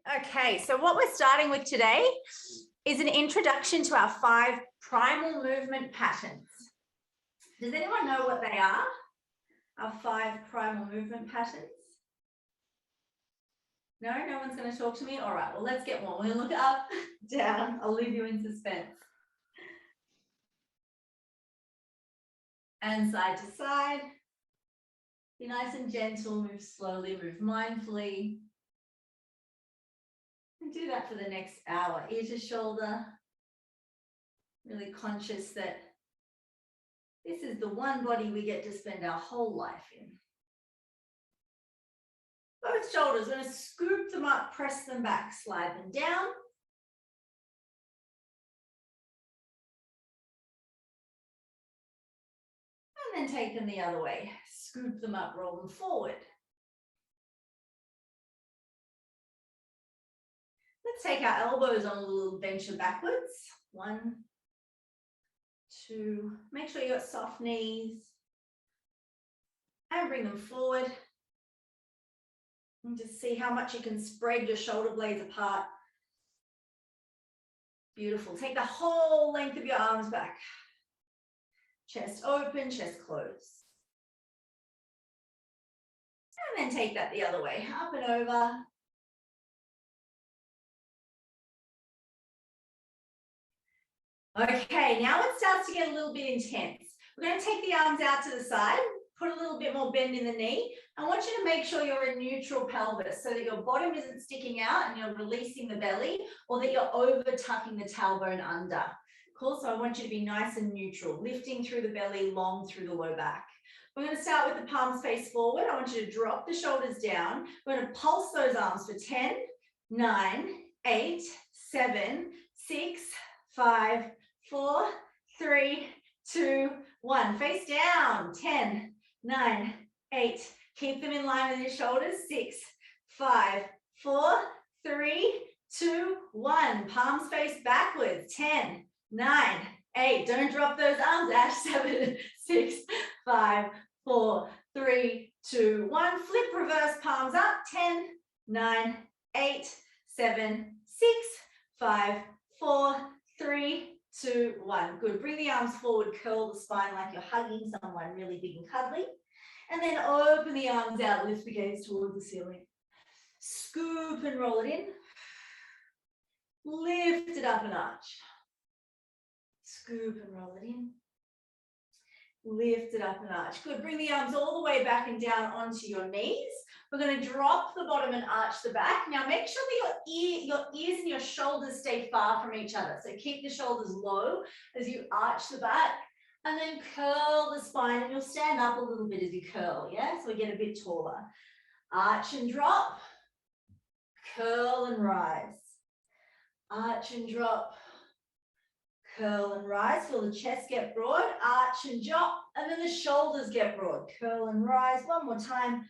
Okay, so what we're starting with today is an introduction to our 5 primal movement patterns. Does anyone know what they are? Our 5 primal movement patterns? No, no one's going to talk to me? All right, well, let's get one. We're going to look up, down. I'll leave you in suspense. And side to side. Be nice and gentle, move slowly, move mindfully. And do that for the next hour, ear to shoulder. Really conscious that this is the one body we get to spend our whole life in. Both shoulders, we're going to scoop them up, press them back, slide them down. And then take them the other way. Scoop them up, roll them forward. Let's take our elbows on a little venture backwards. 1, 2, make sure you got soft knees. And bring them forward. And just see how much you can spread your shoulder blades apart. Beautiful. Take the whole length of your arms back. Chest open, chest closed. And then take that the other way, up and over. Okay, now it starts to get a little bit intense. We're going to take the arms out to the side, put a little bit more bend in the knee. I want you to make sure you're in neutral pelvis so that your bottom isn't sticking out and you're releasing the belly, or that you're over tucking the tailbone under. Cool, so I want you to be nice and neutral, lifting through the belly, long through the low back. We're going to start with the palms face forward. I want you to drop the shoulders down. We're going to pulse those arms for 10, 9, 8, 7, 6, 5, 4, 3, 2, 1. Face down. 10, 9, 8. Keep them in line with your shoulders. 6, 5, 4, 3, 2, 1. Palms face backwards. 10, 9, 8. Don't drop those arms, Ash. 7, 6, 5, 4, 3, 2, 1. Flip reverse palms up. 10, 9, 8, 7, 6, 5, 4, 3, 2, 1. Good. Bring the arms forward, curl the spine like you're hugging someone really big and cuddly. And then open the arms out, lift the gaze towards the ceiling. Scoop and roll it in. Lift it up an arch. Scoop and roll it in. Lift it up an arch. Good. Bring the arms all the way back and down onto your knees. We're going to drop the bottom and arch the back. Now make sure that your ears and your shoulders stay far from each other. So keep the shoulders low as you arch the back. And then curl the spine, and you'll stand up a little bit as you curl, yeah? So we get a bit taller. Arch and drop. Curl and rise. Arch and drop. Curl and rise. Feel the chest get broad. Arch and drop. And then the shoulders get broad. Curl and rise. One more time.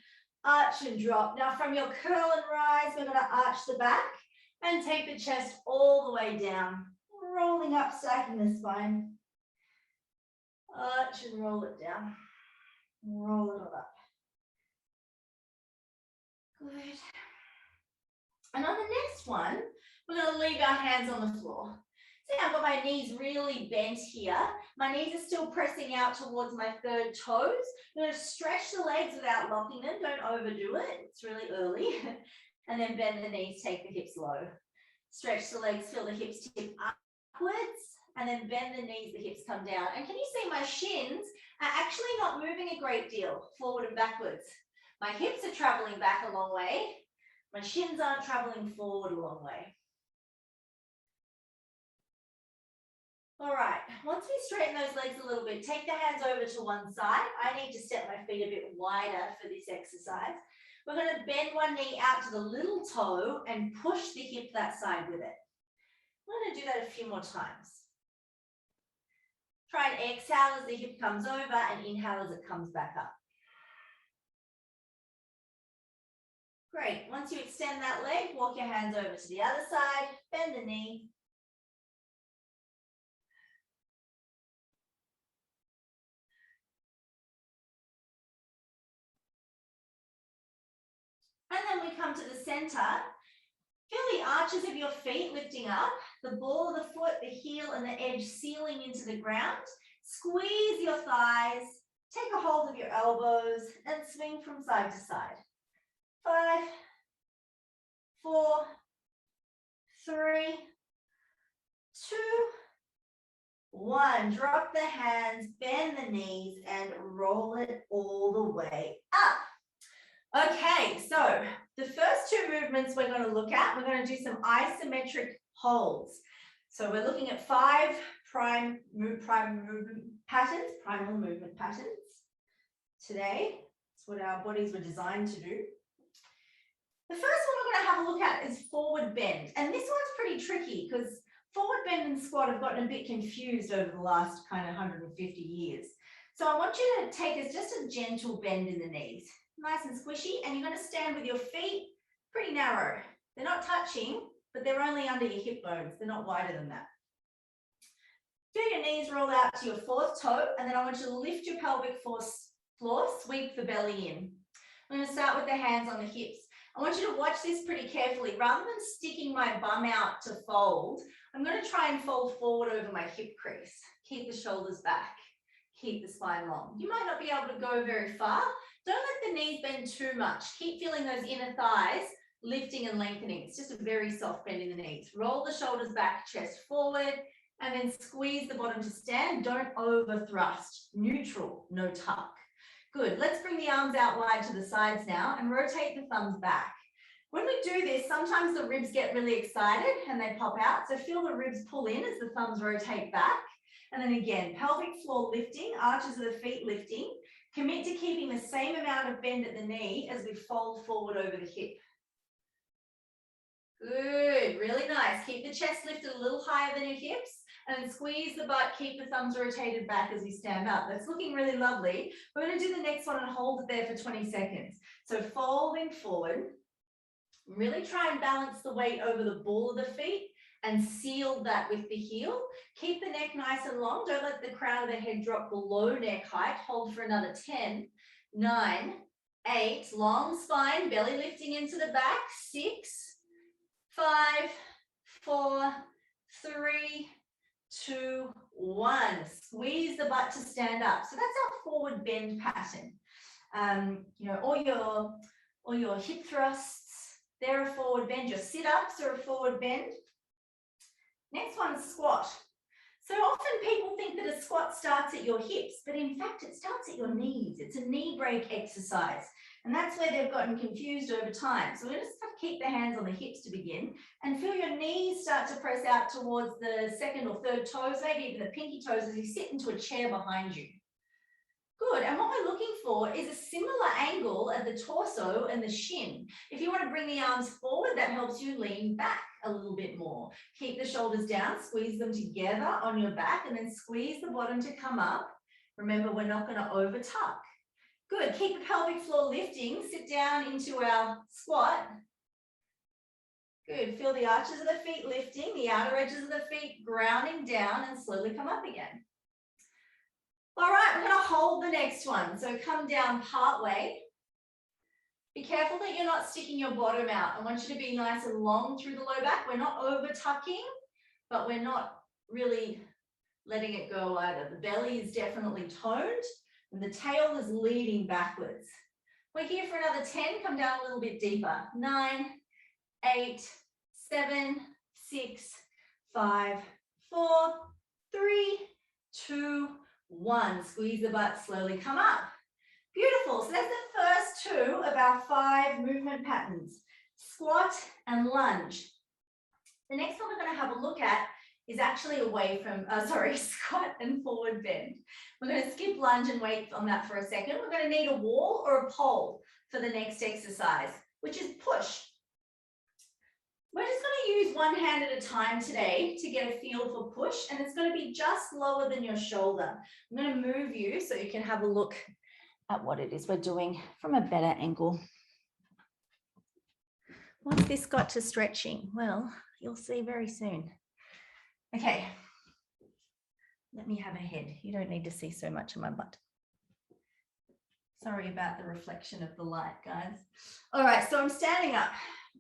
Arch and drop. Now from your curl and rise, we're going to arch the back and take the chest all the way down. Rolling up, stacking the spine. Arch and roll it down. Roll it all up. Good. And on the next one, we're going to leave our hands on the floor. See, I've got my knees really bent here. My knees are still pressing out towards my third toes. I'm going to stretch the legs without locking them. Don't overdo it. It's really early. And then bend the knees, take the hips low. Stretch the legs, feel the hips tip upwards. And then bend the knees, the hips come down. And can you see my shins are actually not moving a great deal forward and backwards. My hips are traveling back a long way. My shins aren't traveling forward a long way. All right, once we straighten those legs a little bit, take the hands over to one side. I need to step my feet a bit wider for this exercise. We're going to bend one knee out to the little toe and push the hip that side with it. I'm going to do that a few more times. Try and exhale as the hip comes over and inhale as it comes back up. Great. Once you extend that leg, walk your hands over to the other side, bend the knee. And then we come to the center. Feel the arches of your feet lifting up, the ball of the foot, the heel and the edge sealing into the ground. Squeeze your thighs, take a hold of your elbows and swing from side to side. 5, 4, 3, 2, 1. Drop the hands, bend the knees and roll it all the way up. Okay, so the first two movements we're going to look at, we're going to do some isometric holds. So we're looking at 5 primal movement patterns today. That's what our bodies were designed to do. The first one we're going to have a look at is forward bend. And this one's pretty tricky because forward bend and squat have gotten a bit confused over the last kind of 150 years. So I want you to take just a gentle bend in the knees, nice and squishy, and you're going to stand with your feet pretty narrow. They're not touching, but they're only under your hip bones. They're not wider than that. Feel your knees roll out to your 4th toe, and then I want you to lift your pelvic floor, sweep the belly in. I'm going to start with the hands on the hips. I want you to watch this pretty carefully. Rather than sticking my bum out to fold, I'm going to try and fold forward over my hip crease. Keep the shoulders back. Keep the spine long. You might not be able to go very far. Don't let the knees bend too much. Keep feeling those inner thighs lifting and lengthening. It's just a very soft bend in the knees. Roll the shoulders back, chest forward, and then squeeze the bottom to stand. Don't over thrust. Neutral, no tuck. Good. Let's bring the arms out wide to the sides now and rotate the thumbs back. When we do this, sometimes the ribs get really excited and they pop out. So feel the ribs pull in as the thumbs rotate back. And then again, pelvic floor lifting, arches of the feet lifting. Commit to keeping the same amount of bend at the knee as we fold forward over the hip. Good, really nice. Keep the chest lifted a little higher than your hips and then squeeze the butt, keep the thumbs rotated back as we stand up. That's looking really lovely. We're going to do the next one and hold it there for 20 seconds. So folding forward, really try and balance the weight over the ball of the feet and seal that with the heel. Keep the neck nice and long. Don't let the crown of the head drop below neck height. Hold for another 10, 9, 8, long spine, belly lifting into the back, 6, 5, 4, 3, 2, 1. Squeeze the butt to stand up. So that's our forward bend pattern. All your hip thrusts, they're a forward bend. Your sit-ups are a forward bend. Next one is squat. So often people think that a squat starts at your hips, but in fact it starts at your knees. It's a knee break exercise. And that's where they've gotten confused over time. So we're just going to keep the hands on the hips to begin and feel your knees start to press out towards the 2nd or 3rd toes, maybe even the pinky toes as you sit into a chair behind you. Good, and what we're looking for is a similar angle at the torso and the shin. If you want to bring the arms forward, that helps you lean back a little bit more. Keep the shoulders down, squeeze them together on your back, and then squeeze the bottom to come up. Remember, we're not going to over tuck. Good, keep the pelvic floor lifting, sit down into our squat. Good, feel the arches of the feet lifting, the outer edges of the feet grounding down and slowly come up again. All right, we're going to hold the next one. So come down part way. Be careful that you're not sticking your bottom out. I want you to be nice and long through the low back. We're not over tucking, but we're not really letting it go either. The belly is definitely toned and the tail is leading backwards. We're here for another 10. Come down a little bit deeper. 9, 8, 7, 6, 5, 4, 3, 2, 1. Squeeze the butt, slowly come up. Beautiful. So that's the first 2 of our 5 movement patterns, squat and lunge. The next one we're going to have a look at is actually away from, squat and forward bend. We're going to skip lunge and wait on that for a second. We're going to need a wall or a pole for the next exercise, which is push. We're just going to use one hand at a time today to get a feel for push, and it's going to be just lower than your shoulder. I'm going to move you so you can have a look at what it is we're doing from a better angle. What's this got to stretching? Well, you'll see very soon. Okay, let me have a head. You don't need to see so much of my butt. Sorry about the reflection of the light, guys. All right, so I'm standing up.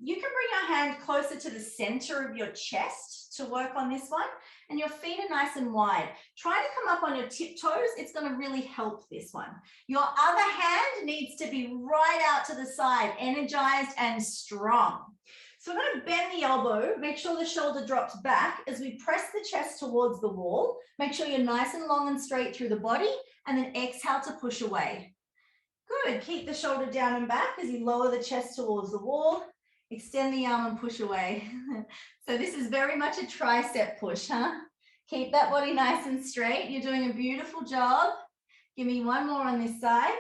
you can bring your hand closer to the center of your chest to work on this one, and your feet are nice and wide. Try to come up on your tiptoes. It's going to really help this one. Your other hand needs to be right out to the side, energized and strong. So we're going to bend the elbow, make sure the shoulder drops back as we press the chest towards the wall. Make sure you're nice and long and straight through the body, and then exhale to push away. Good. Keep the shoulder down and back as you lower the chest towards the wall. Extend the arm and push away. So this is very much a tricep push, huh? Keep that body nice and straight. You're doing a beautiful job. Give me one more on this side.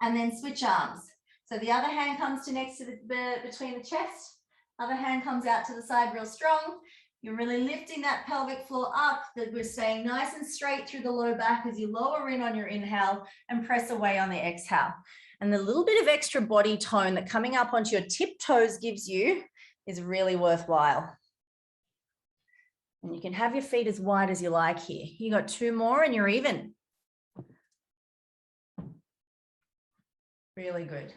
And then switch arms. So the other hand comes to next to between the chest. Other hand comes out to the side real strong. You're really lifting that pelvic floor up, that we're staying nice and straight through the low back as you lower in on your inhale and press away on the exhale. And the little bit of extra body tone that coming up onto your tiptoes gives you is really worthwhile. And you can have your feet as wide as you like here. You got 2 more and you're even. Really good.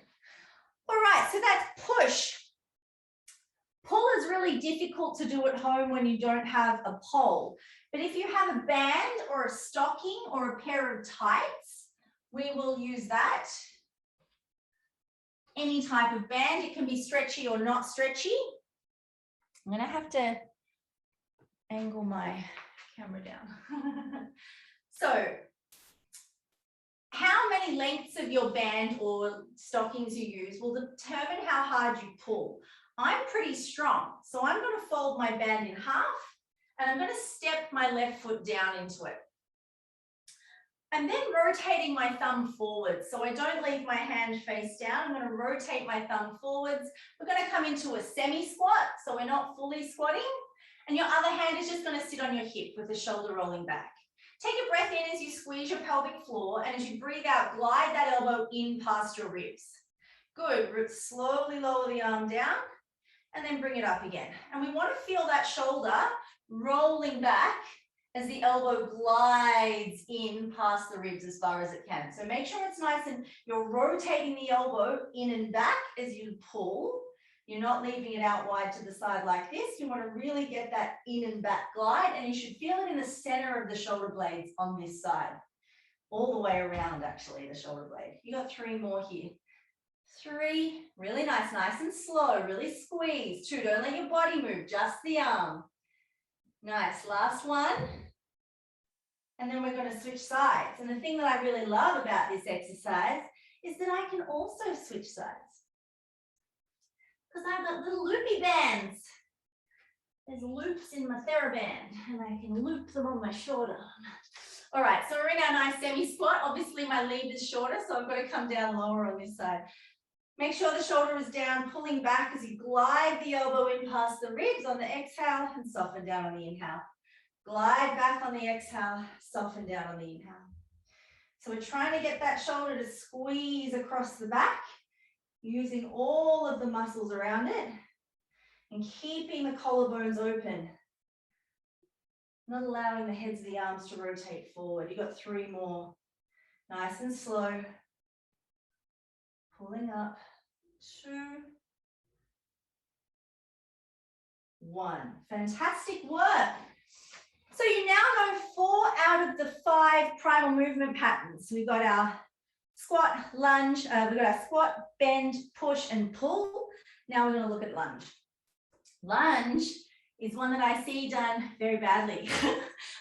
All right, so that's push. Pull is really difficult to do at home when you don't have a pole. But if you have a band or a stocking or a pair of tights, we will use that. Any type of band, it can be stretchy or not stretchy. I'm going to have to angle my camera down. So, how many lengths of your band or stockings you use will determine how hard you pull. I'm pretty strong, so I'm going to fold my band in half and I'm going to step my left foot down into it. I'm then rotating my thumb forwards, so I don't leave my hand face down. I'm going to rotate my thumb forwards. We're going to come into a semi-squat, so we're not fully squatting. And your other hand is just going to sit on your hip with the shoulder rolling back. Take a breath in as you squeeze your pelvic floor, and as you breathe out, glide that elbow in past your ribs. Good. Slowly lower the arm down and then bring it up again. And we want to feel that shoulder rolling back as the elbow glides in past the ribs as far as it can. So make sure it's nice and you're rotating the elbow in and back as you pull. You're not leaving it out wide to the side like this. You want to really get that in and back glide, and you should feel it in the center of the shoulder blades on this side. All the way around, actually, the shoulder blade. You got 3 more here. 3, really nice, nice and slow, really squeeze. 2, don't let your body move, just the arm. Nice, last one. And then we're going to switch sides. And the thing that I really love about this exercise is that I can also switch sides. Because I've got little loopy bands. There's loops in my TheraBand, and I can loop them on my shoulder. All right, so we're in our nice semi-squat. Obviously, my lead is shorter, so I've got to come down lower on this side. Make sure the shoulder is down, pulling back as you glide the elbow in past the ribs on the exhale and soften down on the inhale. Glide back on the exhale, soften down on the inhale. So we're trying to get that shoulder to squeeze across the back, using all of the muscles around it and keeping the collarbones open. Not allowing the heads of the arms to rotate forward. You've got 3 more. Nice and slow. Pulling up. 2, 1. Fantastic work. So you now know 4 out of the 5 primal movement patterns. We've got our squat, lunge, we've got our squat, bend, push, and pull. Now we're going to look at lunge. Lunge is one that I see done very badly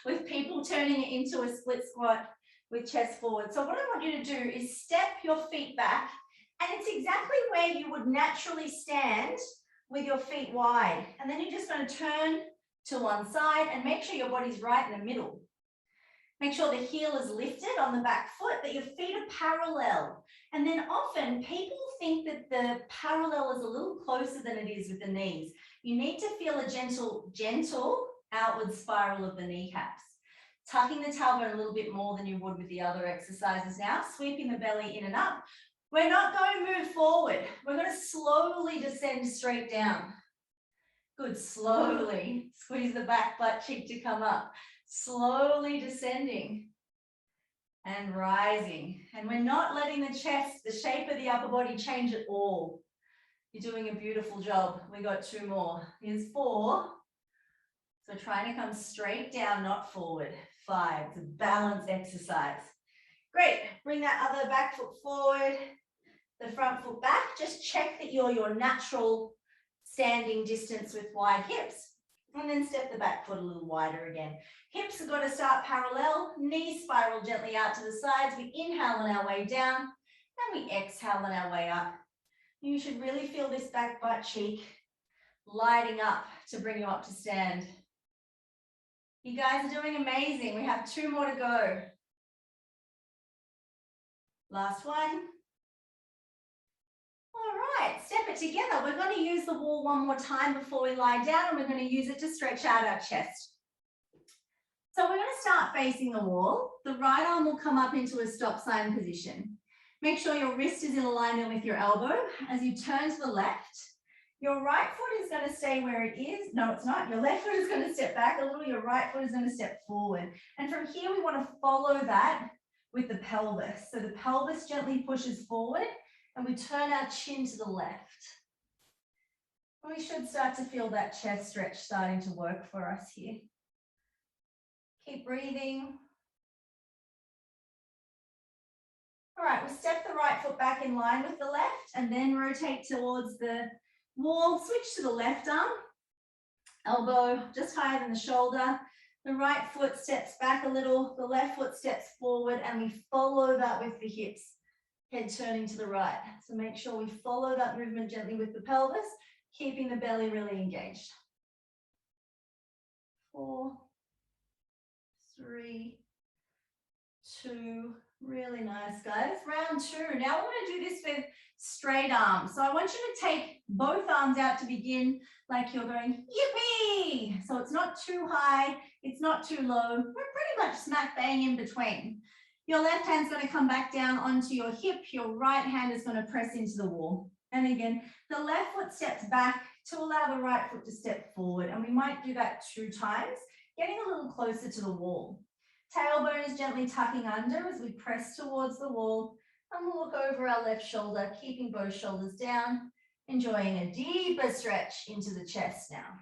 with people turning it into a split squat with chest forward. So what I want you to do is step your feet back, and it's exactly where you would naturally stand with your feet wide. And then you're just going to turn to one side and make sure your body's right in the middle. Make sure the heel is lifted on the back foot, that your feet are parallel. And then often people think that the parallel is a little closer than it is with the knees. You need to feel a gentle outward spiral of the kneecaps. Tucking the tailbone a little bit more than you would with the other exercises now, sweeping the belly in and up. We're not going to move forward. We're going to slowly descend straight down. Good, slowly. Squeeze the back butt cheek to come up. Slowly descending. and rising. And we're not letting the chest, the shape of the upper body change at all. You're doing a beautiful job. We got 2 more. Here's 4. So trying to come straight down, not forward. 5, it's a balance exercise. Great, bring that other back foot forward, the front foot back. Just check that you're your natural standing distance with wide hips. And then step the back foot a little wider again. Hips have got to start parallel, knees spiral gently out to the sides. We inhale on our way down, and we exhale on our way up. You should really feel this back butt cheek lighting up to bring you up to stand. You guys are doing amazing. We have 2 more to go. Last one. All right, step it together. We're going to use the wall one more time before we lie down, and we're going to use it to stretch out our chest. So we're going to start facing the wall. The right arm will come up into a stop sign position. Make sure your wrist is in alignment with your elbow. As you turn to the left, your right foot is going to stay where it is. No, it's not. Your left foot is going to step back a little. Your right foot is going to step forward. And from here, we want to follow that with the pelvis. So the pelvis gently pushes forward, and we turn our chin to the left. We should start to feel that chest stretch starting to work for us here. Keep breathing. All right, we'll step the right foot back in line with the left and then rotate towards the wall. Switch to the left arm, elbow just higher than the shoulder. The right foot steps back a little, the left foot steps forward, and we follow that with the hips, head turning to the right. So make sure we follow that movement gently with the pelvis, keeping the belly really engaged. 4, 3, 2, really nice, guys. Round 2. Now we're going to do this with straight arms. So I want you to take both arms out to begin like you're going, yippee! So it's not too high, it's not too low. We're pretty much smack bang in between. Your left hand's going to come back down onto your hip. Your right hand is going to press into the wall. And again, the left foot steps back to allow the right foot to step forward. And we might do that 2 times, getting a little closer to the wall. Tailbone is gently tucking under as we press towards the wall, and we'll look over our left shoulder, keeping both shoulders down, enjoying a deeper stretch into the chest now.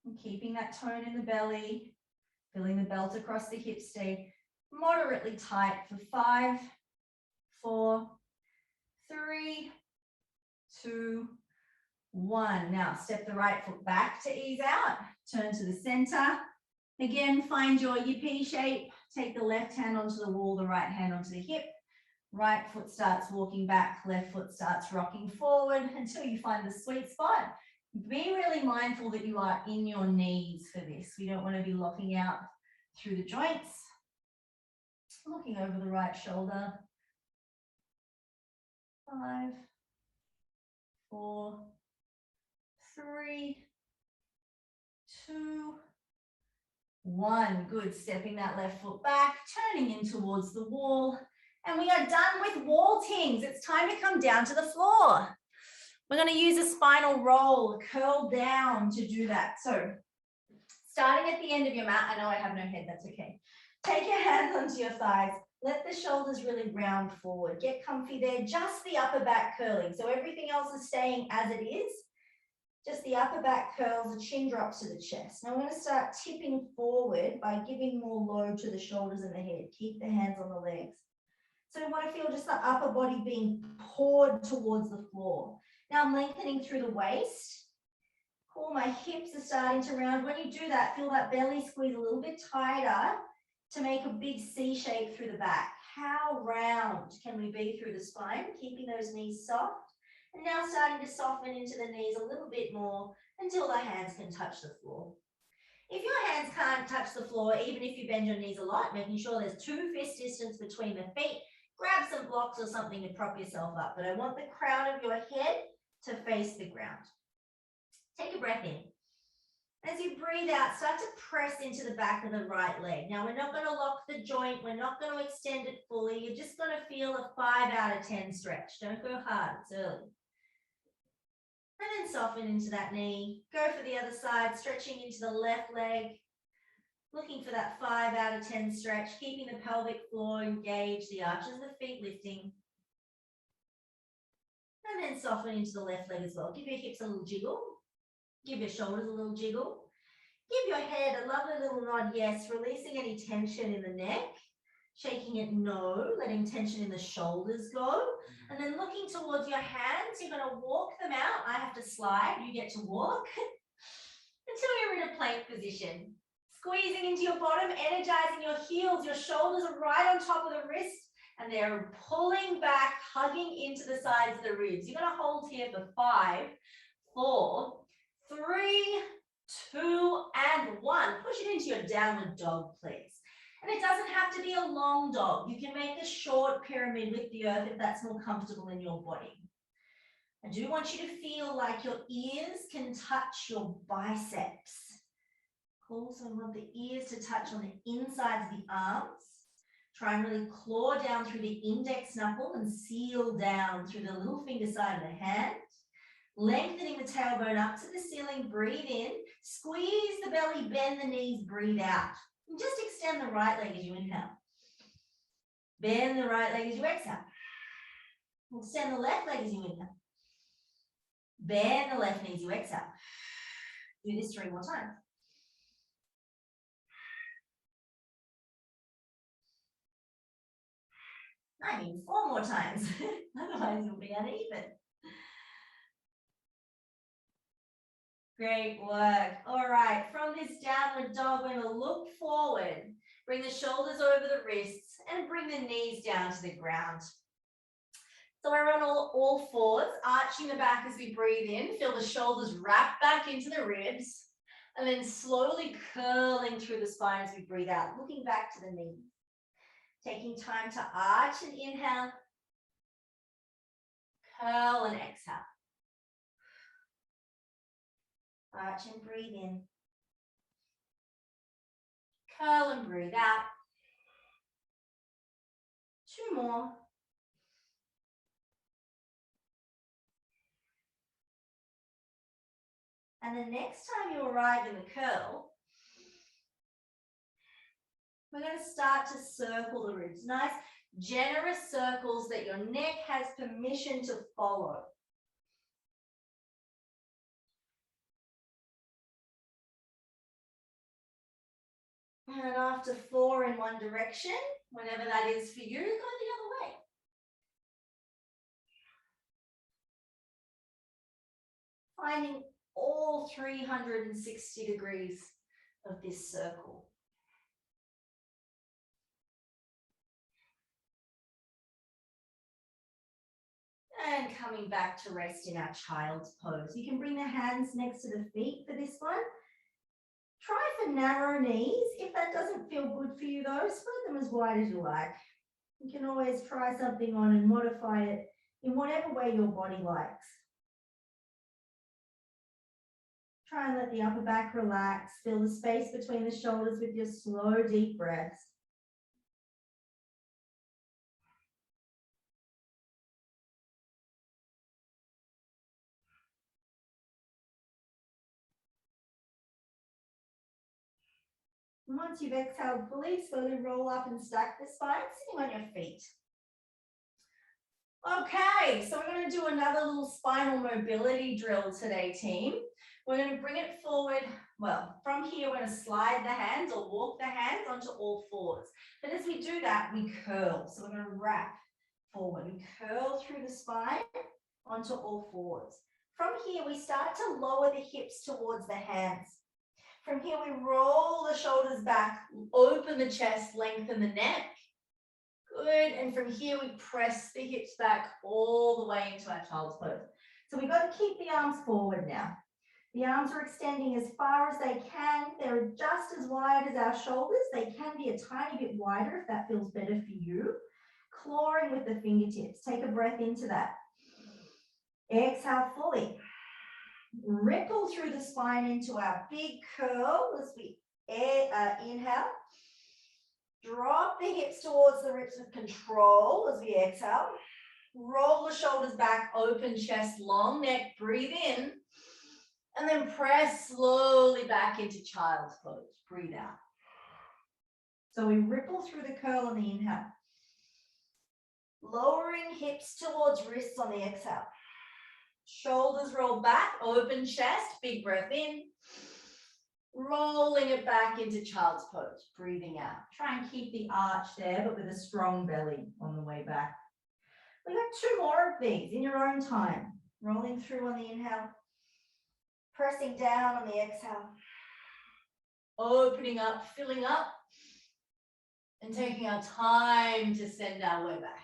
And keeping that tone in the belly, feeling the belt across the hips stay moderately tight for 5, 4, 3, 2, 1. Now step the right foot back to ease out. Turn to the center. Again, find your yippee shape. Take the left hand onto the wall, the right hand onto the hip. Right foot starts walking back, left foot starts rocking forward until you find the sweet spot. Be really mindful that you are in your knees for this. We don't want to be locking out through the joints. Looking over the right shoulder. 5, 4, 3, 2, 1. Good. Stepping that left foot back, turning in towards the wall. And we are done with wall tings. It's time to come down to the floor. We're going to use a spinal roll, curl down to do that. So starting at the end of your mat, I know I have no head, that's okay. Take your hands onto your thighs. Let the shoulders really round forward. Get comfy there, just the upper back curling. So everything else is staying as it is. Just the upper back curls, the chin drops to the chest. Now we're going to start tipping forward by giving more load to the shoulders and the head. Keep the hands on the legs. So we want to feel just the upper body being poured towards the floor. Now I'm lengthening through the waist. Cool, my hips are starting to round. When you do that, feel that belly squeeze a little bit tighter to make a big C shape through the back. How round can we be through the spine? Keeping those knees soft. And now starting to soften into the knees a little bit more until the hands can touch the floor. If your hands can't touch the floor, even if you bend your knees a lot, making sure there's 2 fist distance between the feet, grab some blocks or something to prop yourself up. But I want the crown of your head to face the ground. Take a breath in. As you breathe out, start to press into the back of the right leg. Now, we're not going to lock the joint. We're not going to extend it fully. You're just going to feel a 5 out of 10 stretch. Don't go hard. It's early. And then soften into that knee. Go for the other side, stretching into the left leg. Looking for that 5 out of 10 stretch, keeping the pelvic floor engaged, the arches of the feet lifting. And then soften into the left leg as well. Give your hips a little jiggle. Give your shoulders a little jiggle. Give your head a lovely little nod, yes, releasing any tension in the neck. Shaking it no, letting tension in the shoulders go. And then looking towards your hands, you're going to walk them out. I have to slide, you get to walk until you're in a plank position. Squeezing into your bottom, energizing your heels. Your shoulders are right on top of the wrist and they're pulling back, hugging into the sides of the ribs. You're going to hold here for 5, 4, 3, 2, and 1. Push it into your downward dog, please. And it doesn't have to be a long dog. You can make a short pyramid with the earth if that's more comfortable in your body. I do want you to feel like your ears can touch your biceps. Also want the ears to touch on the insides of the arms. Try and really claw down through the index knuckle and seal down through the little finger side of the hand. Lengthening the tailbone up to the ceiling, breathe in, squeeze the belly, bend the knees, breathe out. And just extend the right leg as you inhale. Bend the right leg as you exhale. Extend the left leg as you inhale. Bend the left knee as you exhale. Do this 3 more times. I mean 4 more times, otherwise you'll be uneven. Great work. All right, from this downward dog, we're going to look forward, bring the shoulders over the wrists, and bring the knees down to the ground. So we're on all fours, arching the back as we breathe in. Feel the shoulders wrap back into the ribs, and then slowly curling through the spine as we breathe out, looking back to the knees. Taking time to arch and inhale, curl and exhale. Arch and breathe in. Curl and breathe out. 2 more. And the next time you arrive in the curl, we're going to start to circle the ribs. Nice, generous circles that your neck has permission to follow. And after 4 in one direction, whenever that is for you, go the other way. Finding all 360 degrees of this circle. And coming back to rest in our child's pose. You can bring the hands next to the feet for this one. Try for narrow knees. If that doesn't feel good for you though, spread them as wide as you like. You can always try something on and modify it in whatever way your body likes. Try and let the upper back relax. Feel the space between the shoulders with your slow, deep breaths. And once you've exhaled fully, slowly roll up and stack the spine, sitting on your feet. Okay, so we're going to do another little spinal mobility drill today, team. We're going to bring it forward. Well, from here, we're going to slide the hands or walk the hands onto all fours. But as we do that, we curl. So we're going to wrap forward. We curl through the spine onto all fours. From here, we start to lower the hips towards the hands. From here, we roll the shoulders back, open the chest, lengthen the neck. Good, and from here, we press the hips back all the way into our child's pose. So we've got to keep the arms forward now. The arms are extending as far as they can. They're just as wide as our shoulders. They can be a tiny bit wider if that feels better for you. Clawing with the fingertips. Take a breath into that. Exhale fully. Ripple through the spine into our big curl as we inhale. Drop the hips towards the ribs with control as we exhale. Roll the shoulders back, open chest, long neck, breathe in. And then press slowly back into child's pose. Breathe out. So we ripple through the curl on the inhale. Lowering hips towards wrists on the exhale. Shoulders roll back, open chest, big breath in. Rolling it back into child's pose, breathing out. Try and keep the arch there, but with a strong belly on the way back. We've got 2 more of these in your own time. Rolling through on the inhale. Pressing down on the exhale. Opening up, filling up. And taking our time to send our way back.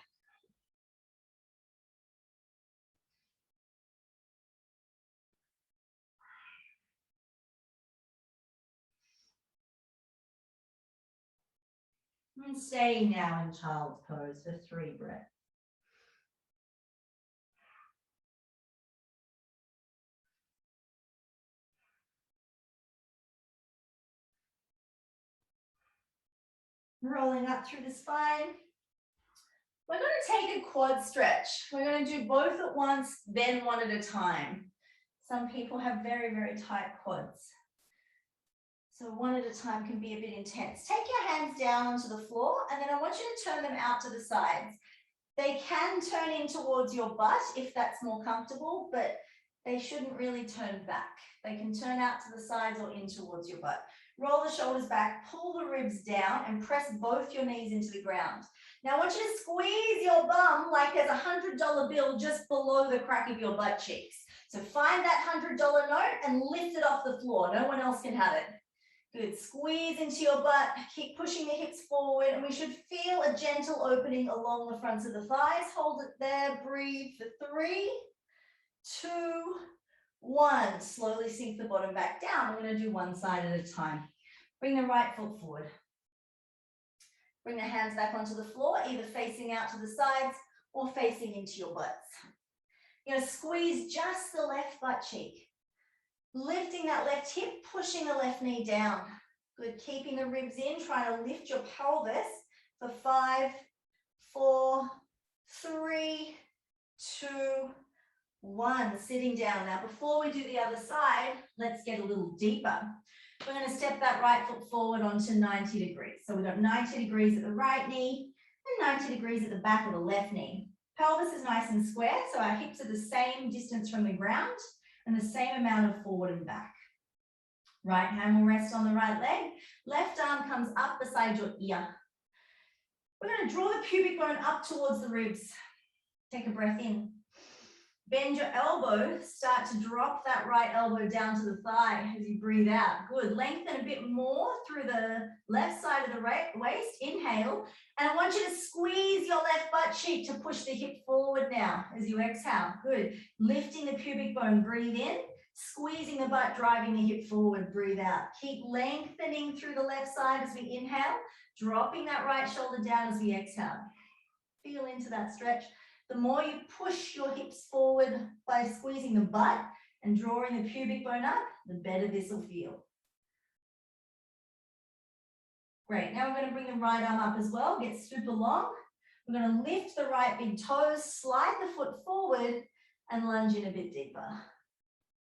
And staying now in child's pose for 3 breaths. Rolling up through the spine. We're going to take a quad stretch. We're going to do both at once, then one at a time. Some people have very, very tight quads. So one at a time can be a bit intense. Take your hands down onto the floor, and then I want you to turn them out to the sides. They can turn in towards your butt if that's more comfortable, but they shouldn't really turn back. They can turn out to the sides or in towards your butt. Roll the shoulders back, pull the ribs down, and press both your knees into the ground. Now I want you to squeeze your bum like there's a $100 bill just below the crack of your butt cheeks. So find that $100 note and lift it off the floor. No one else can have it. Good, squeeze into your butt, keep pushing the hips forward, and we should feel a gentle opening along the fronts of the thighs. Hold it there, breathe for 3, 2, 1. Slowly sink the bottom back down. We're going to do one side at a time. Bring the right foot forward. Bring the hands back onto the floor, either facing out to the sides or facing into your butts. You're going to squeeze just the left butt cheek. Lifting that left hip, pushing the left knee down. Good, keeping the ribs in, trying to lift your pelvis for 5, 4, 3, 2, 1. Sitting down. Now, before we do the other side, let's get a little deeper. We're going to step that right foot forward onto 90 degrees. So we've got 90 degrees at the right knee and 90 degrees at the back of the left knee. Pelvis is nice and square, so our hips are the same distance from the ground and the same amount of forward and back. Right hand will rest on the right leg. Left arm comes up beside your ear. We're going to draw the pubic bone up towards the ribs. Take a breath in. Bend your elbow. Start to drop that right elbow down to the thigh as you breathe out. Good. Lengthen a bit more through the left side of the waist. Inhale. And I want you to squeeze your left butt cheek to push the hip forward now as you exhale. Good. Lifting the pubic bone. Breathe in. Squeezing the butt, driving the hip forward. Breathe out. Keep lengthening through the left side as we inhale. Dropping that right shoulder down as we exhale. Feel into that stretch. The more you push your hips forward by squeezing the butt and drawing the pubic bone up, the better this will feel. Great, now we're going to bring the right arm up as well, get super long. We're going to lift the right big toes, slide the foot forward and lunge in a bit deeper.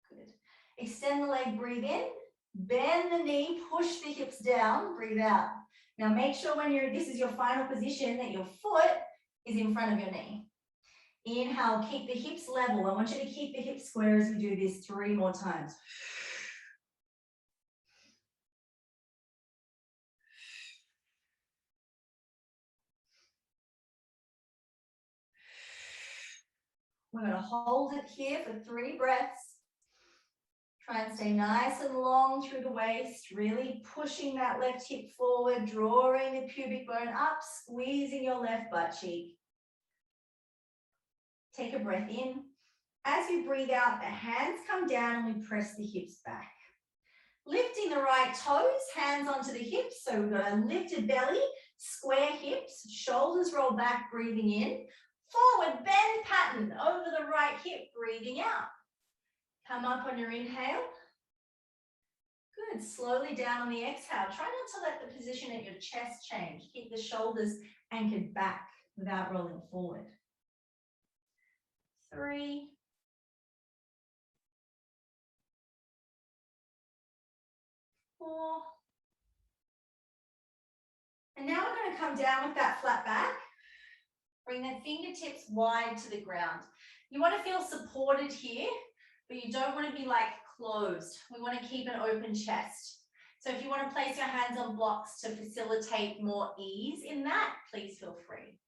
Good. Extend the leg, breathe in, bend the knee, push the hips down, breathe out. Now make sure when this is your final position that your foot is in front of your knee. Inhale, keep the hips level. I want you to keep the hips square as we do this 3 more times. We're going to hold it here for 3 breaths. Try and stay nice and long through the waist, really pushing that left hip forward, drawing the pubic bone up, squeezing your left butt cheek. Take a breath in. As you breathe out, the hands come down and we press the hips back. Lifting the right toes, hands onto the hips. So we've got a lifted belly, square hips, shoulders roll back, breathing in. Forward bend pattern over the right hip, breathing out. Come up on your inhale. Good, slowly down on the exhale. Try not to let the position at your chest change. Keep the shoulders anchored back without rolling forward. 3, 4, And now we're going to come down with that flat back. Bring the fingertips wide to the ground. You want to feel supported here, but you don't want to be like closed. We want to keep an open chest. So if you want to place your hands on blocks to facilitate more ease in that, please feel free.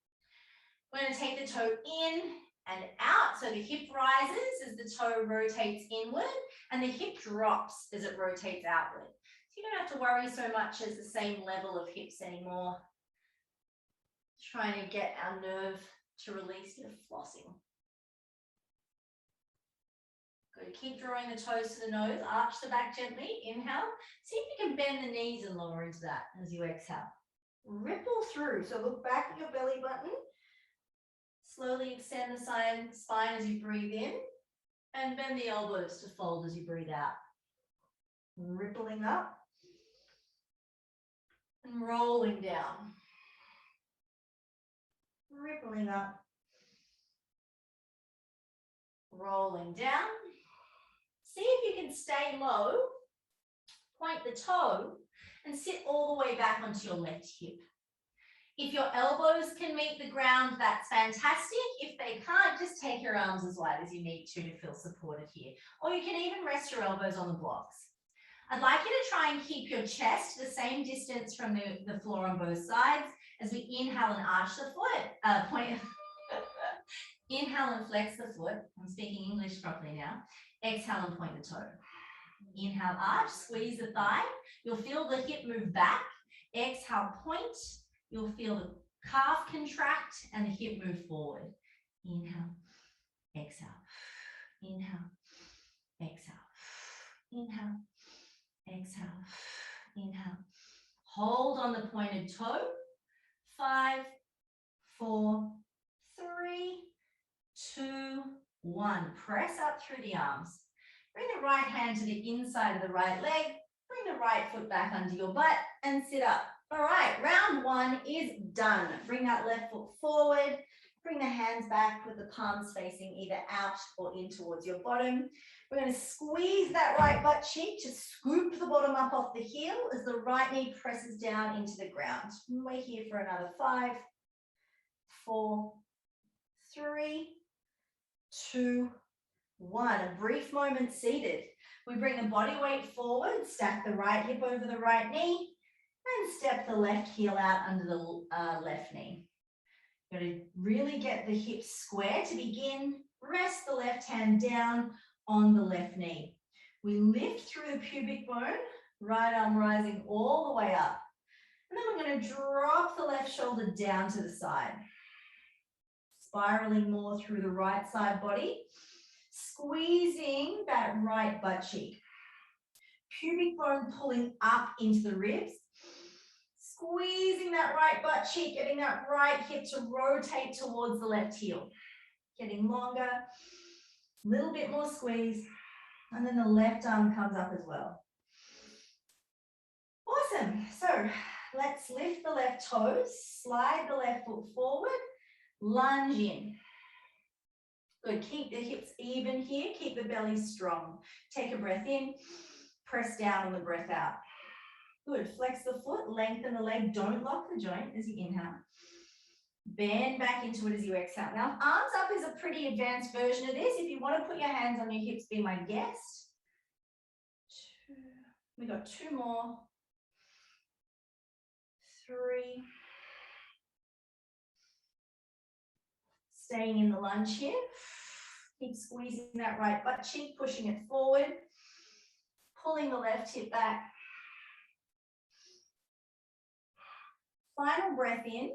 We're going to take the toe in and out. So the hip rises as the toe rotates inward and the hip drops as it rotates outward. So you don't have to worry so much as the same level of hips anymore. Trying to get our nerve to release your flossing. Good, keep drawing the toes to the nose, arch the back gently, inhale. See if you can bend the knees and lower into that as you exhale. Ripple through, so look back at your belly button. Slowly extend the spine as you breathe in and bend the elbows to fold as you breathe out. Rippling up and rolling down. Rippling up, rolling down. See if you can stay low, point the toe, and sit all the way back onto your left hip. If your elbows can meet the ground, that's fantastic. If they can't, just take your arms as wide as you need to feel supported here. Or you can even rest your elbows on the blocks. I'd like you to try and keep your chest the same distance from the floor on both sides as we inhale and arch the foot. Inhale and flex the foot. I'm speaking English properly now. Exhale and point the toe. Inhale, arch, squeeze the thigh. You'll feel the hip move back. Exhale, point. You'll feel the calf contract and the hip move forward. Inhale, exhale, inhale, exhale, inhale, exhale, inhale. Hold on the pointed toe. 5, 4, 3, 2, 1. Press up through the arms. Bring the right hand to the inside of the right leg. Bring the right foot back under your butt and sit up. All right, round 1 is done. Bring that left foot forward. Bring the hands back with the palms facing either out or in towards your bottom. We're going to squeeze that right butt cheek to scoop the bottom up off the heel as the right knee presses down into the ground. And we're here for another 5, 4, 3, 2, 1. A brief moment seated. We bring the body weight forward, stack the right hip over the right knee, and step the left heel out under the left knee. You're going to really get the hips square to begin. Rest the left hand down on the left knee. We lift through the pubic bone, right arm rising all the way up. And then we're going to drop the left shoulder down to the side. Spiraling more through the right side body. Squeezing that right butt cheek. Pubic bone pulling up into the ribs. Squeezing that right butt cheek, getting that right hip to rotate towards the left heel. Getting longer, a little bit more squeeze, and then the left arm comes up as well. Awesome. So let's lift the left toes, slide the left foot forward, lunge in. Good, keep the hips even here, keep the belly strong. Take a breath in, press down on the breath out. Good, flex the foot, lengthen the leg, don't lock the joint as you inhale. Bend back into it as you exhale. Now, arms up is a pretty advanced version of this. If you want to put your hands on your hips, be my guest. We got 2 more. 3. Staying in the lunge here. Keep squeezing that right butt cheek, pushing it forward. Pulling the left hip back. Final breath in.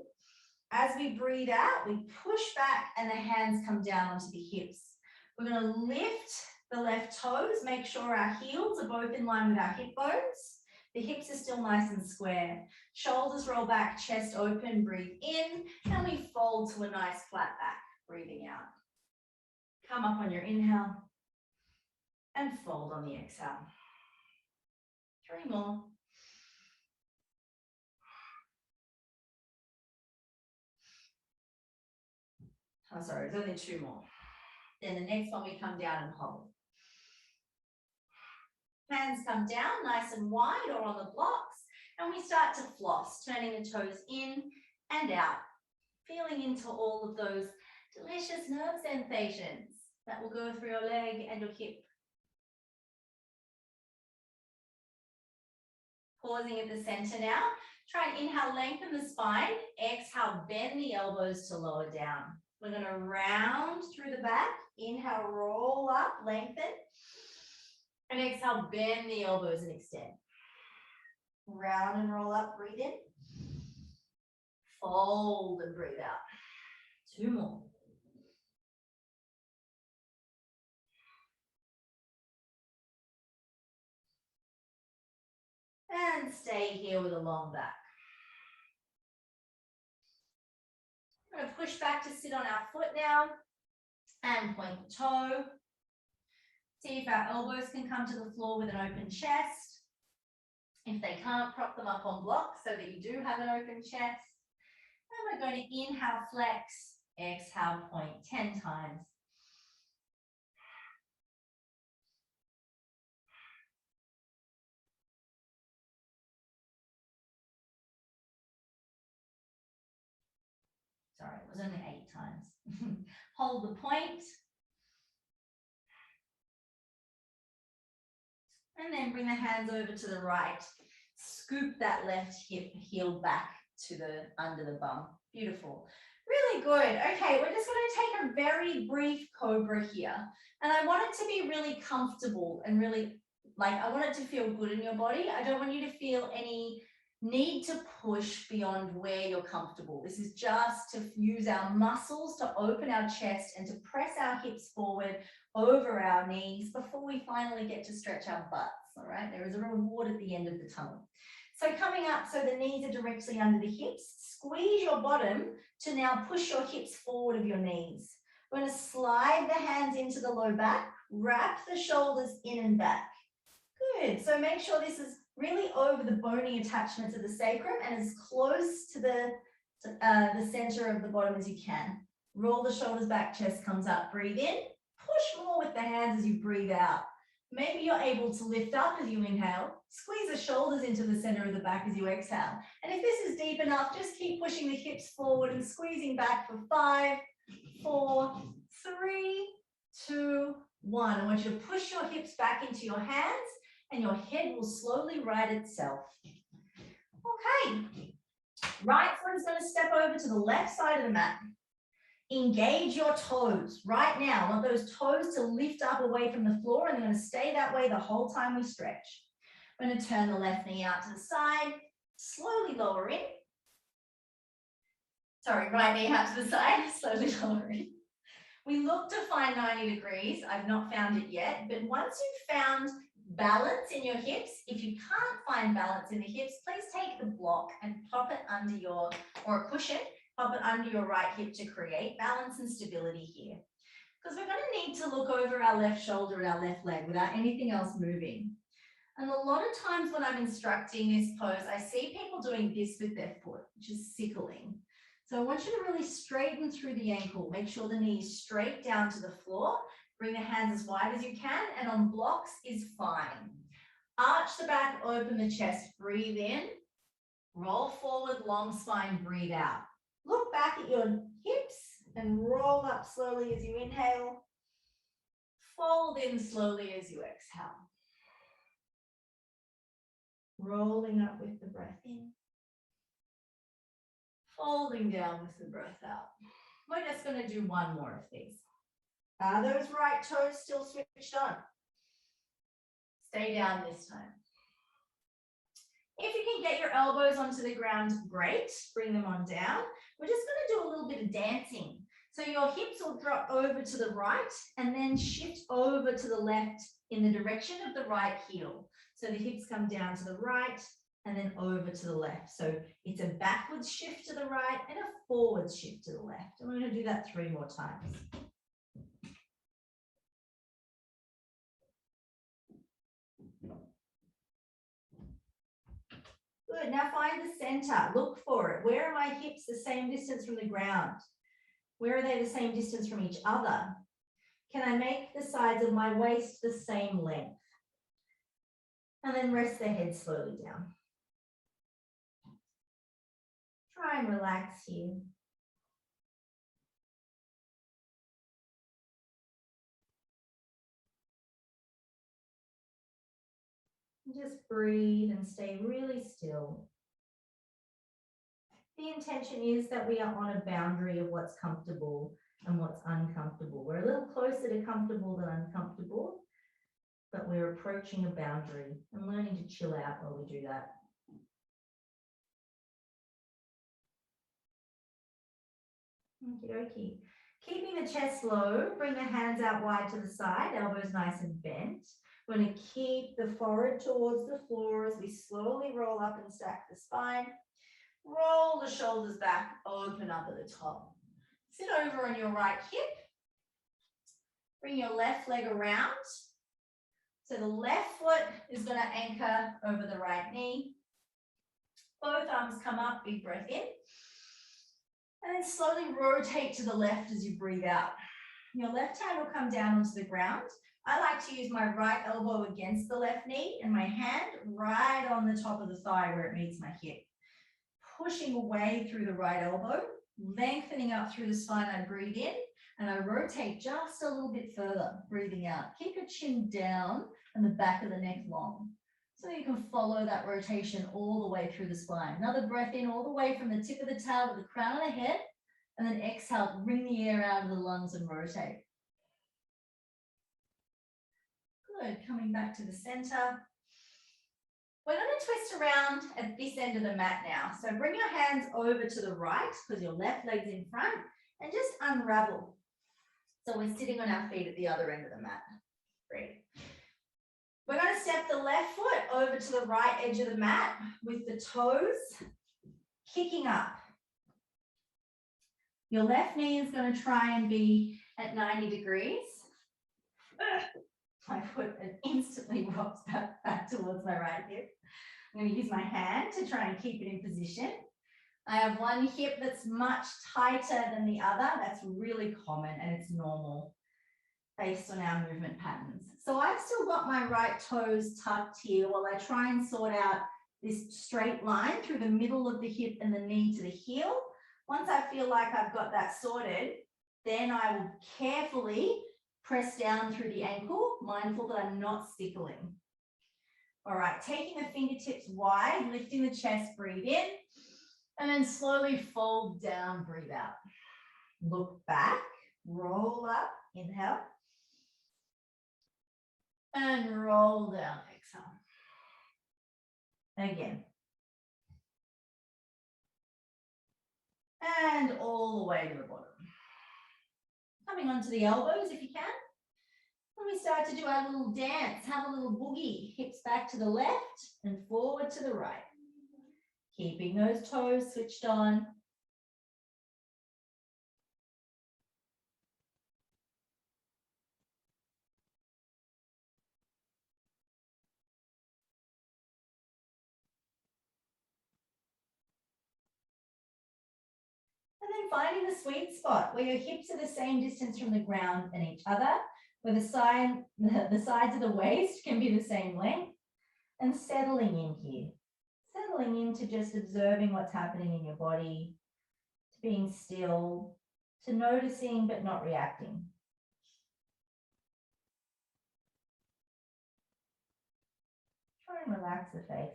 As we breathe out, we push back and the hands come down onto the hips. We're going to lift the left toes, make sure our heels are both in line with our hip bones. The hips are still nice and square. Shoulders roll back, chest open, breathe in, and we fold to a nice flat back, breathing out. Come up on your inhale and fold on the exhale. 3 more. Oh, sorry, there's only 2 more. Then the next one we come down and hold. Hands come down nice and wide or on the blocks. And we start to floss, turning the toes in and out, feeling into all of those delicious nerve sensations that will go through your leg and your hip. Pausing at the center now. Try and inhale, lengthen the spine. Exhale, bend the elbows to lower down. We're going to round through the back. Inhale, roll up, lengthen. And exhale, bend the elbows and extend. Round and roll up, breathe in. Fold and breathe out. 2 more. And stay here with a long back. We're going to push back to sit on our foot now and point the toe. See if our elbows can come to the floor with an open chest. If they can't, prop them up on blocks so that you do have an open chest. And we're going to inhale, flex, exhale, point 10 times. Sorry, it was only 8 times. Hold the point. And then bring the hands over to the right. Scoop that left hip heel back to the under the bum. Beautiful. Really good. Okay, we're just going to take a very brief cobra here. And I want it to be really comfortable and really, I want it to feel good in your body. I don't want you to feel any need to push beyond where you're comfortable. This is just to use our muscles to open our chest and to press our hips forward over our knees before we finally get to stretch our butts. All right, there is a reward at the end of the tunnel. So coming up, so the knees are directly under the hips. Squeeze your bottom to now push your hips forward of your knees. We're going to slide the hands into the low back, wrap the shoulders in and back. Good. So make sure this is really over the bony attachments of the sacrum and as close to the center of the bottom as you can. Roll the shoulders back, chest comes up. Breathe in. Push more with the hands as you breathe out. Maybe you're able to lift up as you inhale. Squeeze the shoulders into the center of the back as you exhale. And if this is deep enough, just keep pushing the hips forward and squeezing back for 5, 4, 3, 2, 1. I want you to push your hips back into your hands and your head will slowly right itself. Okay. Right foot is going to step over to the left side of the mat. Engage your toes right now. I want those toes to lift up away from the floor and they're going to stay that way the whole time we stretch. I'm going to turn the left knee out to the side, slowly lower in. Sorry, right knee out to the side, slowly lower in. We look to find 90 degrees. I've not found it yet, but once you've found balance in your hips, if you can't find balance in the hips, please take the block and pop it under your, or a cushion, pop it under your right hip to create balance and stability here. Because we're going to need to look over our left shoulder and our left leg without anything else moving. And a lot of times when I'm instructing this pose, I see people doing this with their foot, which is sickling. So I want you to really straighten through the ankle. Make sure the knee is straight down to the floor. Bring the hands as wide as you can, and on blocks is fine. Arch the back, open the chest, breathe in. Roll forward, long spine, breathe out. Look back at your hips and roll up slowly as you inhale. Fold in slowly as you exhale. Rolling up with the breath in. Folding down with the breath out. We're just going to do one more of these. Are those right toes still switched on? Stay down this time. If you can get your elbows onto the ground, great. Bring them on down. We're just going to do a little bit of dancing. So your hips will drop over to the right and then shift over to the left in the direction of the right heel. So the hips come down to the right and then over to the left. So it's a backwards shift to the right and a forwards shift to the left. And we're going to do that 3 more times. Good, now find the center, look for it. Where are my hips the same distance from the ground? Where are they the same distance from each other? Can I make the sides of my waist the same length? And then rest the head slowly down. Try and relax here. Just breathe and stay really still. The intention is that we are on a boundary of what's comfortable and what's uncomfortable. We're a little closer to comfortable than uncomfortable, but we're approaching a boundary and learning to chill out while we do that. Okie dokie. Keeping the chest low, bring the hands out wide to the side, elbows nice and bent. We're going to keep the forehead towards the floor as we slowly roll up and stack the spine. Roll the shoulders back, open up at the top. Sit over on your right hip. Bring your left leg around. So the left foot is going to anchor over the right knee. Both arms come up, big breath in. And then slowly rotate to the left as you breathe out. Your left hand will come down onto the ground. I like to use my right elbow against the left knee and my hand right on the top of the thigh where it meets my hip. Pushing away through the right elbow, lengthening up through the spine. I breathe in and I rotate just a little bit further, breathing out. Keep your chin down and the back of the neck long. So you can follow that rotation all the way through the spine. Another breath in all the way from the tip of the tail to the crown of the head, and then exhale, bring the air out of the lungs and rotate. Good, coming back to the center. We're going to twist around at this end of the mat now. So bring your hands over to the right because your left leg's in front and just unravel. So we're sitting on our feet at the other end of the mat. Great. We're going to step the left foot over to the right edge of the mat with the toes kicking up. Your left knee is going to try and be at 90 degrees. My foot instantly rocks back towards my right hip. I'm going to use my hand to try and keep it in position. I have one hip that's much tighter than the other. That's really common and it's normal based on our movement patterns. So I've still got my right toes tucked here while I try and sort out this straight line through the middle of the hip and the knee to the heel. Once I feel like I've got that sorted, then I will carefully press down through the ankle, mindful that I'm not stickling. All right, taking the fingertips wide, lifting the chest, breathe in, and then slowly fold down, breathe out. Look back, roll up, inhale. And roll down, exhale. Again. And all the way to the bottom. Coming onto the elbows if you can. And we start to do our little dance. Have a little boogie. Hips back to the left and forward to the right. Keeping those toes switched on. And then finding the sweet spot where your hips are the same distance from the ground and each other, where the sides of the waist can be the same length, and settling in here. Settling into just observing what's happening in your body, to being still, to noticing but not reacting. Try and relax the face.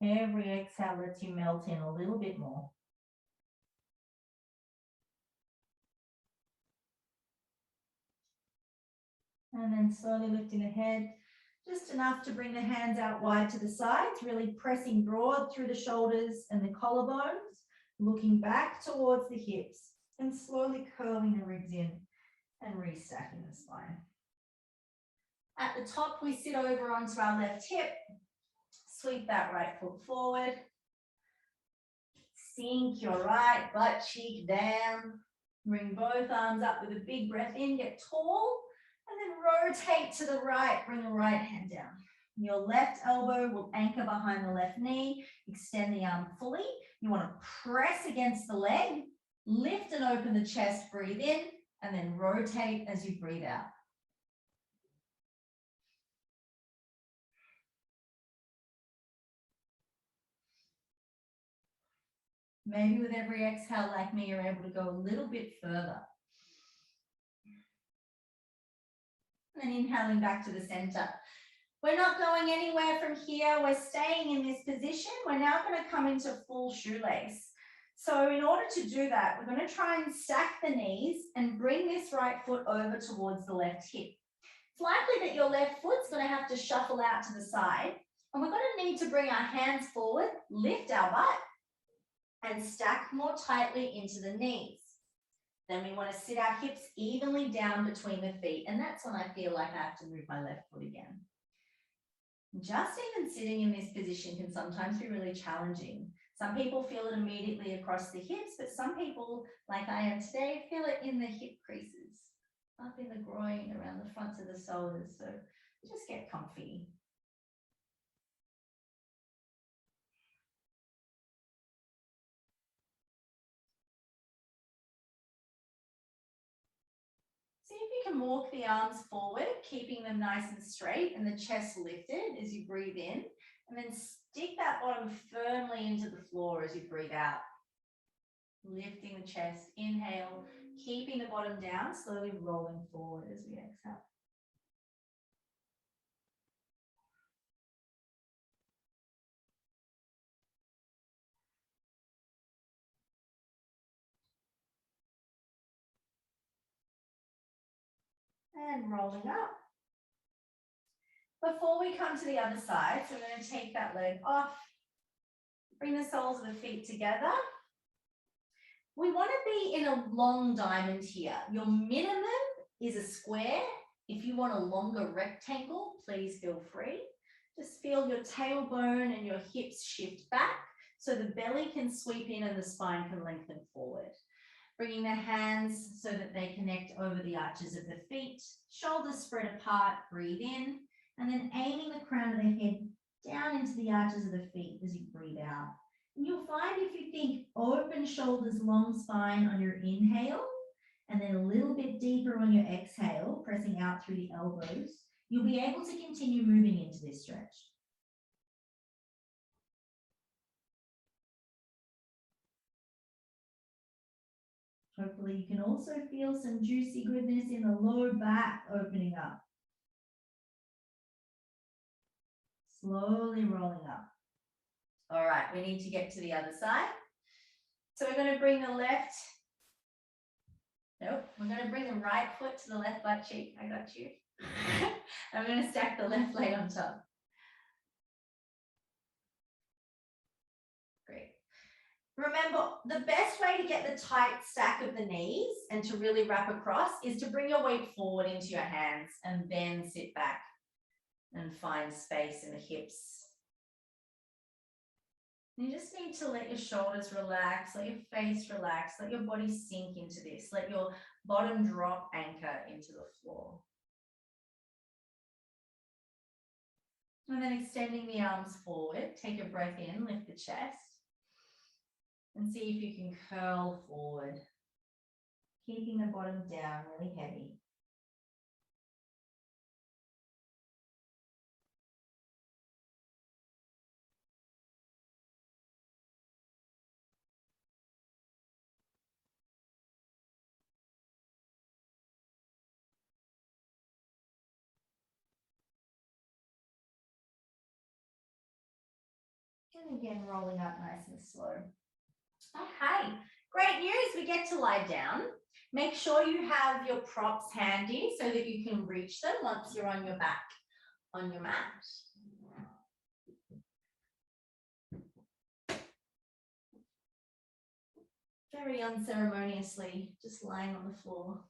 Every exhale lets you melt in a little bit more. And then slowly lifting the head, just enough to bring the hands out wide to the sides, really pressing broad through the shoulders and the collarbones, looking back towards the hips and slowly curling the ribs in and restacking the spine. At the top, we sit over onto our left hip, sweep that right foot forward, sink your right butt cheek down, bring both arms up with a big breath in, get tall, and then rotate to the right, bring the right hand down. Your left elbow will anchor behind the left knee. Extend the arm fully. You want to press against the leg, lift and open the chest, breathe in, and then rotate as you breathe out. Maybe with every exhale, like me, you're able to go a little bit further. And then inhaling back to the center. We're not going anywhere from here. We're staying in this position. We're now going to come into full shoelace. So in order to do that, we're going to try and stack the knees and bring this right foot over towards the left hip. It's likely that your left foot's going to have to shuffle out to the side. And we're going to need to bring our hands forward, lift our butt, and stack more tightly into the knees. Then we want to sit our hips evenly down between the feet. And that's when I feel like I have to move my left foot again. Just even sitting in this position can sometimes be really challenging. Some people feel it immediately across the hips, but some people, like I am today, feel it in the hip creases, up in the groin, around the fronts of the shoulders. So just get comfy. See if you can walk the arms forward, keeping them nice and straight and the chest lifted as you breathe in, and then stick that bottom firmly into the floor as you breathe out. Lifting the chest, inhale, keeping the bottom down, slowly rolling forward as we exhale. And rolling up. Before we come to the other side, so we're going to take that leg off, bring the soles of the feet together. We want to be in a long diamond here. Your minimum is a square. If you want a longer rectangle, please feel free. Just feel your tailbone and your hips shift back so the belly can sweep in and the spine can lengthen forward. Bringing the hands so that they connect over the arches of the feet, shoulders spread apart, breathe in, and then aiming the crown of the head down into the arches of the feet as you breathe out. And you'll find if you think open shoulders, long spine on your inhale, and then a little bit deeper on your exhale, pressing out through the elbows, you'll be able to continue moving into this stretch. Hopefully you can also feel some juicy goodness in the lower back opening up. Slowly rolling up. All right, we need to get to the other side. So we're going to bring the left, we're going to bring the right foot to the left butt cheek. I got you. I'm going to stack the left leg on top. Great. Remember, the best way to get the tight stack of the knees and to really wrap across is to bring your weight forward into your hands and then sit back and find space in the hips. You just need to let your shoulders relax, let your face relax, let your body sink into this, let your bottom drop anchor into the floor. And then extending the arms forward, take a breath in, lift the chest, and see if you can curl forward, keeping the bottom down really heavy. And again, rolling up nice and slow. Okay, great news. We get to lie down. Make sure you have your props handy so that you can reach them once you're on your back on your mat. Very unceremoniously, just lying on the floor.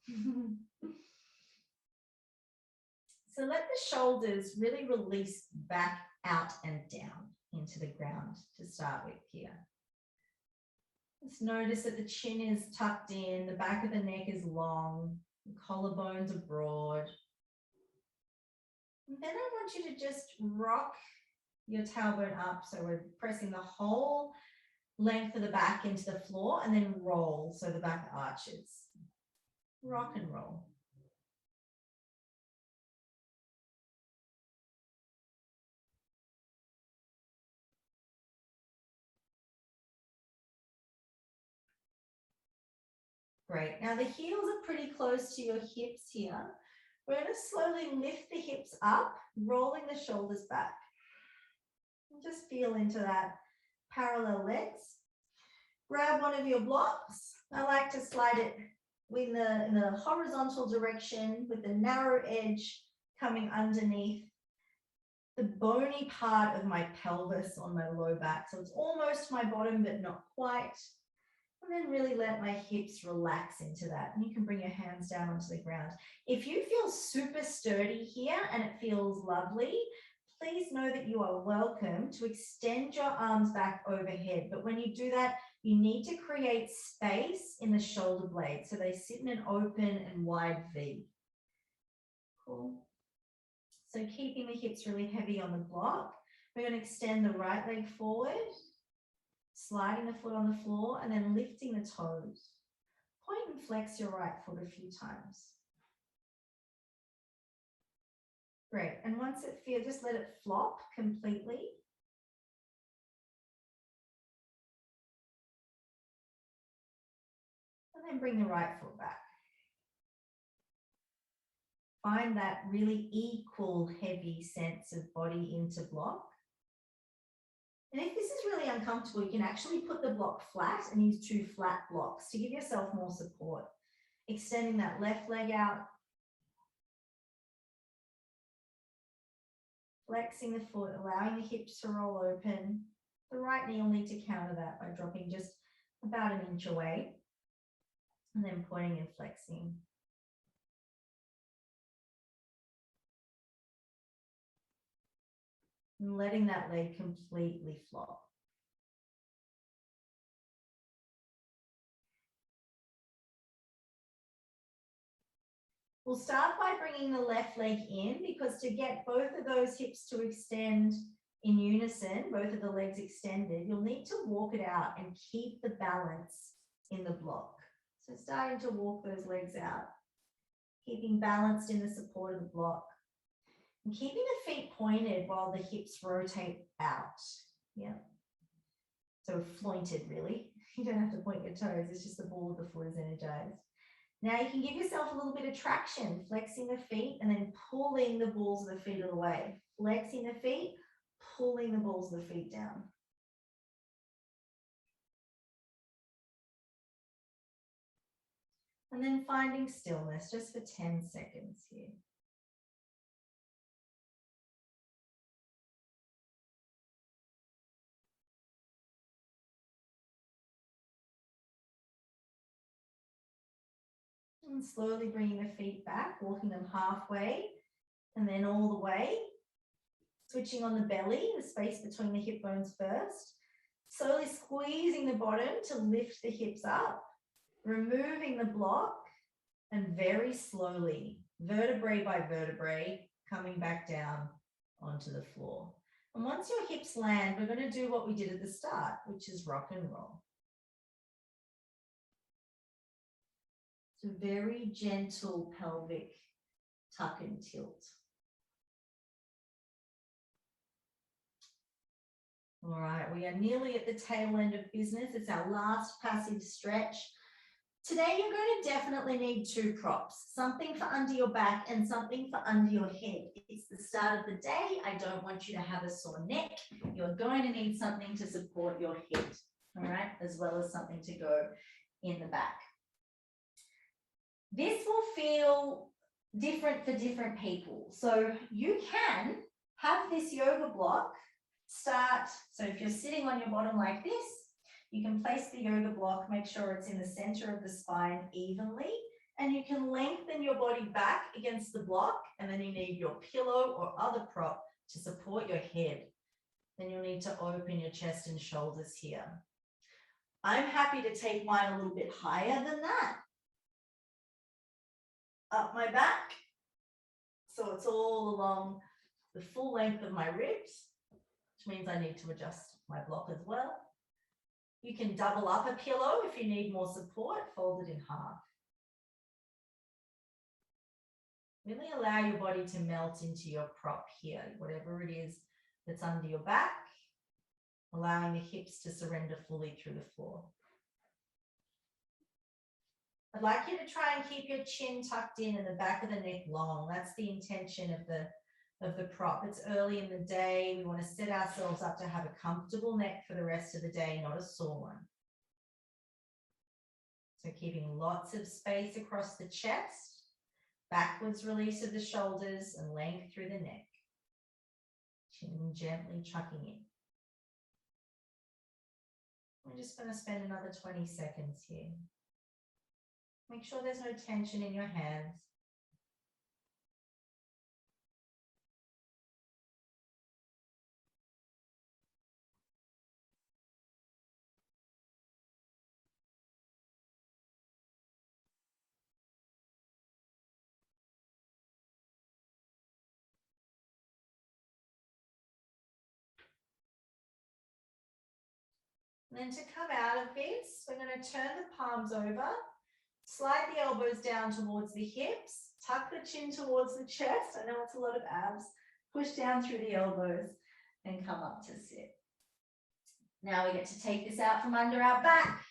So let the shoulders really release back, out and down into the ground to start with here. Just notice that the chin is tucked in, the back of the neck is long, the collarbones are broad. And then I want you to just rock your tailbone up. So we're pressing the whole length of the back into the floor and then roll so the back arches. Rock and roll. Great. Now the heels are pretty close to your hips here. We're going to slowly lift the hips up, rolling the shoulders back. And just feel into that parallel legs. Grab one of your blocks. I like to slide it in the horizontal direction with the narrow edge coming underneath the bony part of my pelvis on my low back. So it's almost my bottom, but not quite. And then really let my hips relax into that. And you can bring your hands down onto the ground. If you feel super sturdy here and it feels lovely, please know that you are welcome to extend your arms back overhead. But when you do that, you need to create space in the shoulder blades so they sit in an open and wide V. Cool. So keeping the hips really heavy on the block, we're going to extend the right leg forward, sliding the foot on the floor and then lifting the toes. Point and flex your right foot a few times. Great. And once it feels, just let it flop completely. And then bring the right foot back. Find that really equal, heavy sense of body into block. And if this is really uncomfortable, you can actually put the block flat and use 2 flat blocks to give yourself more support. Extending that left leg out. Flexing the foot, allowing the hips to roll open. The right knee will need to counter that by dropping just about 1 inch away. And then pointing and flexing. And letting that leg completely flop. We'll start by bringing the left leg in because to get both of those hips to extend in unison, both of the legs extended, you'll need to walk it out and keep the balance in the block. So starting to walk those legs out, keeping balanced in the support of the block. And keeping the feet pointed while the hips rotate out. Yeah. So flointed really. You don't have to point your toes, it's just the ball of the foot is energized. Now you can give yourself a little bit of traction, flexing the feet and then pulling the balls of the feet away. Flexing the feet, pulling the balls of the feet down. And then finding stillness just for 10 seconds here. And slowly bringing the feet back, walking them halfway and then all the way. Switching on the belly, the space between the hip bones first. Slowly squeezing the bottom to lift the hips up, removing the block, and very slowly, vertebrae by vertebrae, coming back down onto the floor. And once your hips land, we're going to do what we did at the start, which is rock and roll. So very gentle pelvic tuck and tilt. All right, we are nearly at the tail end of business. It's our last passive stretch. Today, you're going to definitely need 2 props, something for under your back and something for under your head. It's the start of the day. I don't want you to have a sore neck. You're going to need something to support your head, all right, as well as something to go in the back. This will feel different for different people. So you can have this yoga block start. So if you're sitting on your bottom like this, you can place the yoga block, make sure it's in the center of the spine evenly, and you can lengthen your body back against the block, and then you need your pillow or other prop to support your head. Then you'll need to open your chest and shoulders here. I'm happy to take mine a little bit higher than that. Up my back, so it's all along the full length of my ribs, which means I need to adjust my block as well. You can double up a pillow if you need more support, fold it in half. Really allow your body to melt into your prop here, whatever it is that's under your back, allowing the hips to surrender fully through the floor. I'd like you to try and keep your chin tucked in and the back of the neck long. That's the intention of the prop. It's early in the day. We want to set ourselves up to have a comfortable neck for the rest of the day, not a sore one. So keeping lots of space across the chest, backwards release of the shoulders and length through the neck. Chin gently tucking in. We're just going to spend another 20 seconds here. Make sure there's no tension in your hands. And then to come out of this, we're going to turn the palms over, slide the elbows down towards the hips, tuck the chin towards the chest. I know it's a lot of abs. Push down through the elbows and come up to sit. Now we get to take this out from under our back.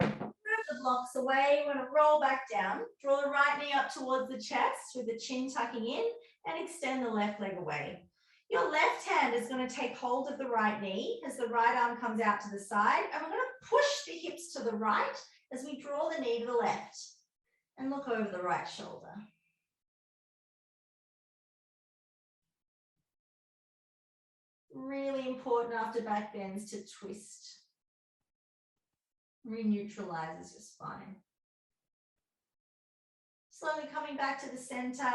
Move the blocks away. We're going to roll back down. Draw the right knee up towards the chest with the chin tucking in and extend the left leg away. Your left hand is going to take hold of the right knee as the right arm comes out to the side, and we're going to push the hips to the right as we draw the knee to the left and look over the right shoulder. Really important after back bends to twist. Re-neutralizes your spine. Slowly coming back to the center.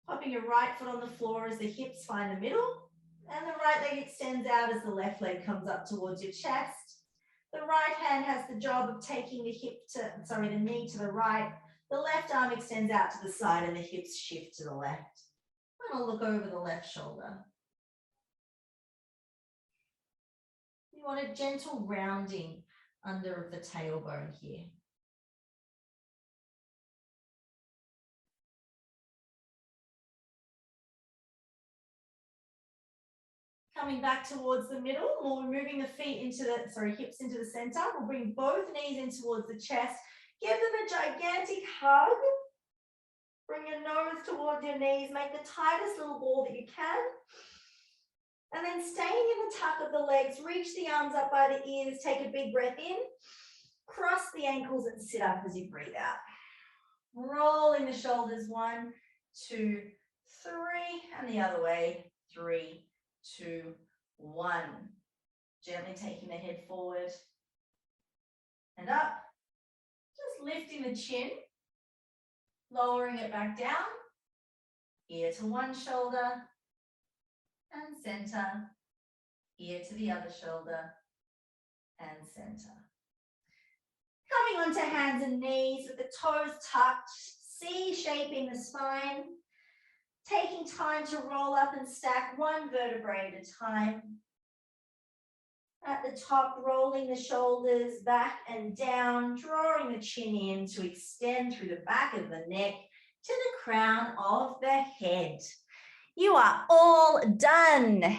Popping your right foot on the floor as the hips find the middle, and the right leg extends out as the left leg comes up towards your chest. The right hand has the job of taking the the knee to the right. The left arm extends out to the side and the hips shift to the left. I'm going to look over the left shoulder. You want a gentle rounding under the tailbone here. Coming back towards the middle, or we're moving the feet into the, hips into the center. We'll bring both knees in towards the chest. Give them a gigantic hug. Bring your nose towards your knees. Make the tightest little ball that you can. And then staying in the tuck of the legs, reach the arms up by the ears. Take a big breath in. Cross the ankles and sit up as you breathe out. Rolling the shoulders, 1, 2, 3, and the other way, 3, 2, 1. Gently taking the head forward and up. Just lifting the chin, lowering it back down. Ear to one shoulder and center. Ear to the other shoulder and center. Coming onto hands and knees with the toes tucked, C shaping the spine. Taking time to roll up and stack one vertebrae at a time. At the top, rolling the shoulders back and down, drawing the chin in to extend through the back of the neck to the crown of the head. You are all done.